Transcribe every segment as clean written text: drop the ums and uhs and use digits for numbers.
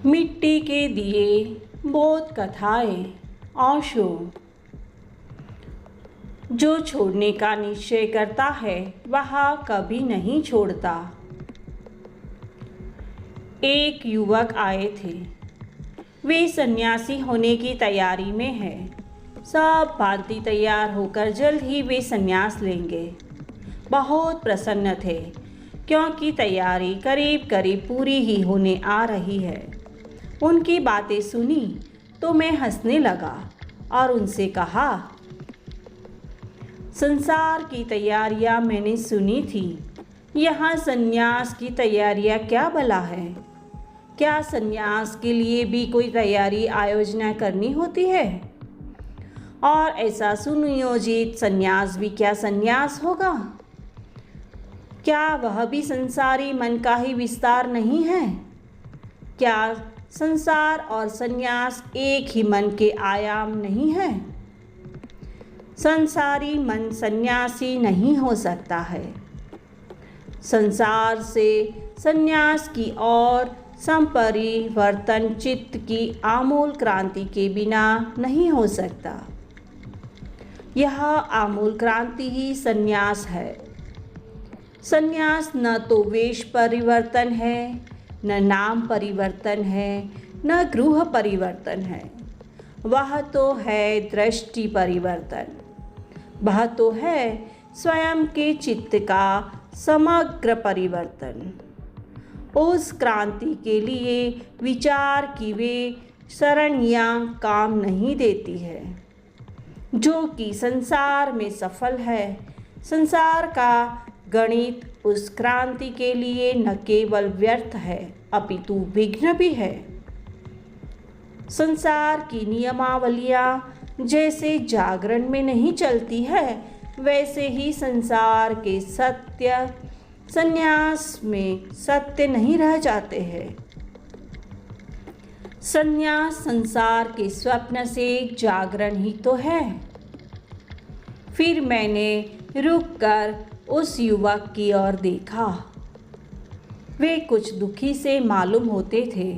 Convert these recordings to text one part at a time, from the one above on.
मिट्टी के दिए बोध कथाएं ओशो। जो छोड़ने का निश्चय करता है वह कभी नहीं छोड़ता। एक युवक आए थे। वे सन्यासी होने की तैयारी में है। सब भांति तैयार होकर जल्द ही वे सन्यास लेंगे। बहुत प्रसन्न थे क्योंकि तैयारी करीब करीब पूरी ही होने आ रही है। उनकी बातें सुनी तो मैं हंसने लगा और उनसे कहा, संसार की तैयारियां मैंने सुनी थी, यहाँ सन्यास की तैयारियां क्या भला है? क्या सन्यास के लिए भी कोई तैयारी आयोजना करनी होती है? और ऐसा सुनियोजित सन्यास भी क्या सन्यास होगा? क्या वह भी संसारी मन का ही विस्तार नहीं है? क्या संसार और सन्यास एक ही मन के आयाम नहीं है? संसारी मन सन्यासी नहीं हो सकता है। संसार से सन्यास की ओर संपरिवर्तन चित्त की आमूल क्रांति के बिना नहीं हो सकता। यह आमूल क्रांति ही सन्यास है। सन्यास न तो वेश परिवर्तन है, न नाम परिवर्तन है, न गृह परिवर्तन है। वह तो है दृष्टि परिवर्तन। वह तो है स्वयं के चित्त का समग्र परिवर्तन। उस क्रांति के लिए विचार की वे सरणियाँ काम नहीं देती है। जो कि संसार में सफल है, संसार का गणित उस क्रांति के लिए न केवल व्यर्थ है अपितु विघ्न भी है। संसार की नियमावलियाँ जैसे जागरण में नहीं चलती है, वैसे ही संसार के सत्य सन्यास में सत्य नहीं रह जाते हैं। सन्यास संसार के स्वप्न से जागरण ही तो है। फिर मैंने रुककर उस युवक की ओर देखा। वे कुछ दुखी से मालूम होते थे।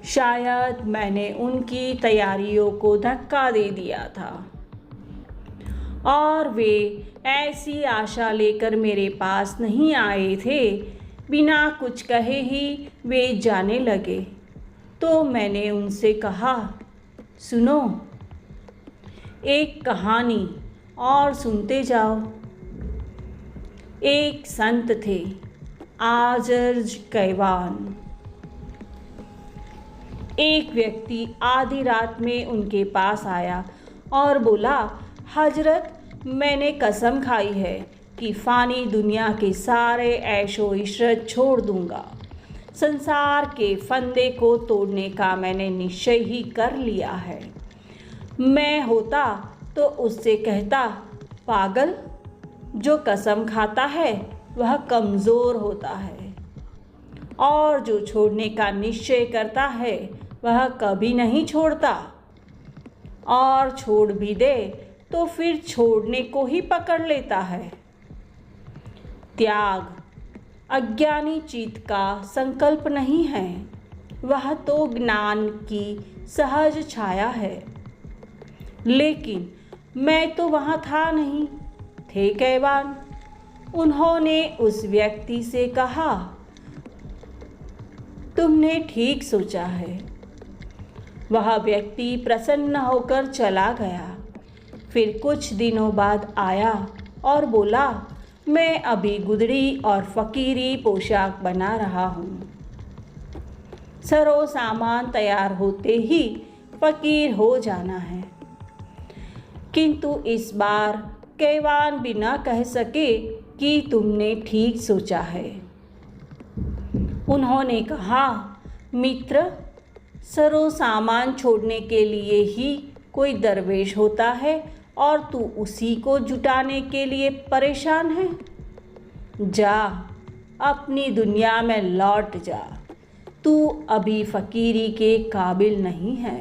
शायद मैंने उनकी तैयारियों को धक्का दे दिया था और वे ऐसी आशा लेकर मेरे पास नहीं आए थे। बिना कुछ कहे ही वे जाने लगे तो मैंने उनसे कहा, सुनो, एक कहानी और सुनते जाओ। एक संत थे, आजर्ज कैवान। एक व्यक्ति आधी रात में उनके पास आया और बोला, हजरत, मैंने कसम खाई है कि फ़ानी दुनिया के सारे ऐशो इशरत छोड़ दूंगा। संसार के फंदे को तोड़ने का मैंने निश्चय ही कर लिया है। मैं होता तो उससे कहता, पागल, जो कसम खाता है वह कमज़ोर होता है और जो छोड़ने का निश्चय करता है वह कभी नहीं छोड़ता, और छोड़ भी दे तो फिर छोड़ने को ही पकड़ लेता है। त्याग अज्ञानी चित्त का संकल्प नहीं है, वह तो ज्ञान की सहज छाया है। लेकिन मैं तो वहाँ था नहीं, थे कैवान। उन्होंने उस व्यक्ति से कहा, तुमने ठीक सोचा है। वह व्यक्ति प्रसन्न होकर चला गया। फिर कुछ दिनों बाद आया और बोला, मैं अभी गुदड़ी और फ़कीरी पोशाक बना रहा हूँ। सरो सामान तैयार होते ही फ़कीर हो जाना है। किंतु इस बार कैवान भी न कह सके कि तुमने ठीक सोचा है। उन्होंने कहा, मित्र, सरो सामान छोड़ने के लिए ही कोई दरवेश होता है और तू उसी को जुटाने के लिए परेशान है। जा, अपनी दुनिया में लौट जा। तू अभी फ़कीरी के काबिल नहीं है।